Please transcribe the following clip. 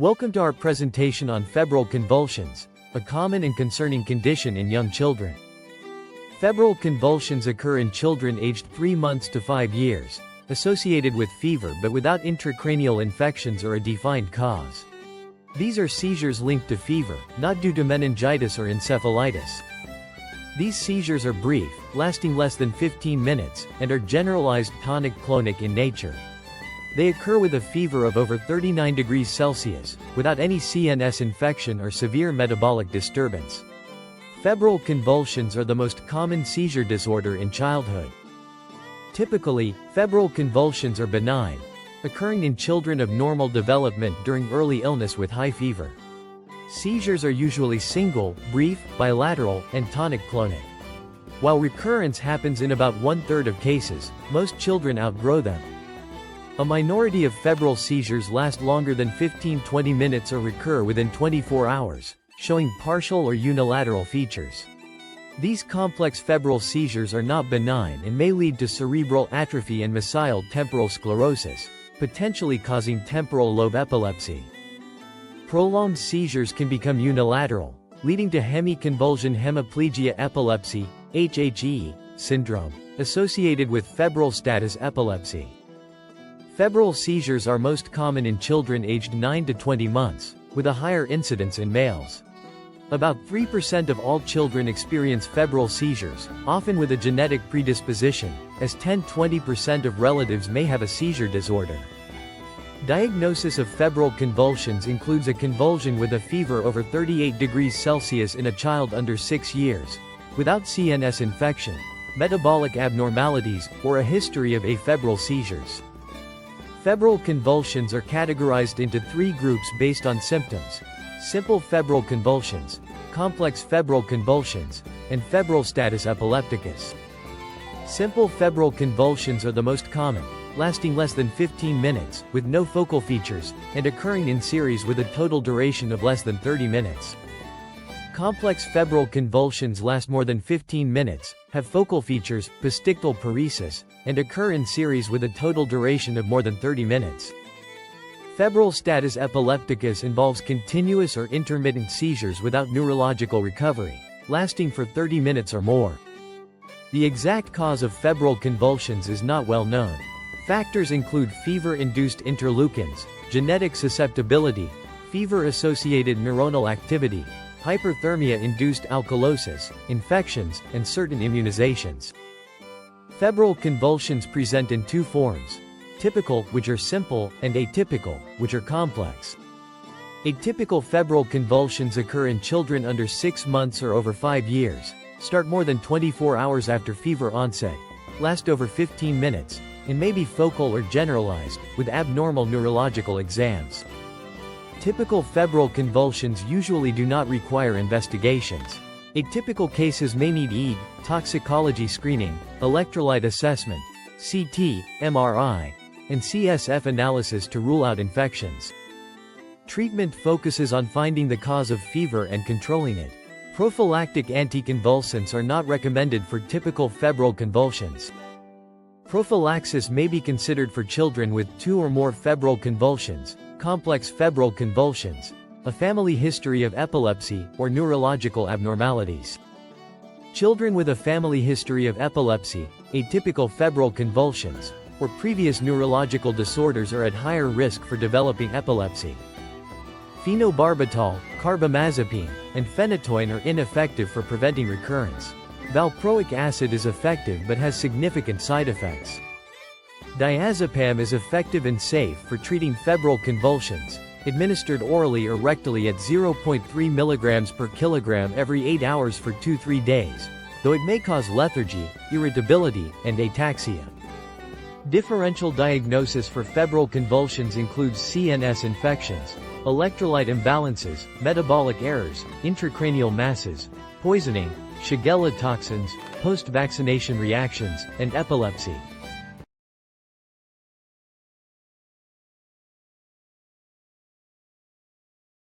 Welcome to our presentation on febrile convulsions, a common and concerning condition in young children. Febrile convulsions occur in children aged 3 months to 5 years, associated with fever but without intracranial infections or a defined cause. These are seizures linked to fever, not due to meningitis or encephalitis. These seizures are brief, lasting less than 15 minutes, and are generalized tonic-clonic in nature. They occur with a fever of over 39 degrees Celsius, without any CNS infection or severe metabolic disturbance. Febrile convulsions are the most common seizure disorder in childhood. Typically, febrile convulsions are benign, occurring in children of normal development during early illness with high fever. Seizures are usually single, brief, bilateral, and tonic-clonic. While recurrence happens in about 1/3 of cases, most children outgrow them. A minority of febrile seizures last longer than 15-20 minutes or recur within 24 hours, showing partial or unilateral features. These complex febrile seizures are not benign and may lead to cerebral atrophy and mesial temporal sclerosis, potentially causing temporal lobe epilepsy. Prolonged seizures can become unilateral, leading to hemiconvulsion hemiplegia epilepsy, HHE, syndrome, associated with febrile status epilepsy. Febrile seizures are most common in children aged 9 to 20 months, with a higher incidence in males. About 3% of all children experience febrile seizures, often with a genetic predisposition, as 10–20% of relatives may have a seizure disorder. Diagnosis of febrile convulsions includes a convulsion with a fever over 38 degrees Celsius in a child under 6 years, without CNS infection, metabolic abnormalities, or a history of afebrile seizures. Febrile convulsions are categorized into 3 groups based on symptoms: simple febrile convulsions, complex febrile convulsions, and febrile status epilepticus. Simple febrile convulsions are the most common, lasting less than 15 minutes, with no focal features, and occurring in series with a total duration of less than 30 minutes. Complex febrile convulsions last more than 15 minutes, have focal features, postictal paresis, and occur in series with a total duration of more than 30 minutes. Febrile status epilepticus involves continuous or intermittent seizures without neurological recovery, lasting for 30 minutes or more. The exact cause of febrile convulsions is not well known. Factors include fever-induced interleukins, genetic susceptibility, fever-associated neuronal activity, hyperthermia-induced alkalosis, infections, and certain immunizations. Febrile convulsions present in 2 forms: typical, which are simple, and atypical, which are complex. Atypical febrile convulsions occur in children under 6 months or over 5 years, start more than 24 hours after fever onset, last over 15 minutes, and may be focal or generalized, with abnormal neurological exams. Typical febrile convulsions usually do not require investigations. Atypical cases may need EEG, toxicology screening, electrolyte assessment, CT, MRI, and CSF analysis to rule out infections. Treatment focuses on finding the cause of fever and controlling it. Prophylactic anticonvulsants are not recommended for typical febrile convulsions. Prophylaxis may be considered for children with 2 or more febrile convulsions, complex febrile convulsions, a family history of epilepsy, or neurological abnormalities. Children with a family history of epilepsy, atypical febrile convulsions, or previous neurological disorders are at higher risk for developing epilepsy. Phenobarbital, carbamazepine, and phenytoin are ineffective for preventing recurrence. Valproic acid is effective but has significant side effects. Diazepam is effective and safe for treating febrile convulsions, administered orally or rectally at 0.3 mg per kilogram every 8 hours for 2–3 days, though it may cause lethargy, irritability, and ataxia. Differential diagnosis for febrile convulsions includes CNS infections, electrolyte imbalances, metabolic errors, intracranial masses, poisoning, Shigella toxins, post-vaccination reactions, and epilepsy.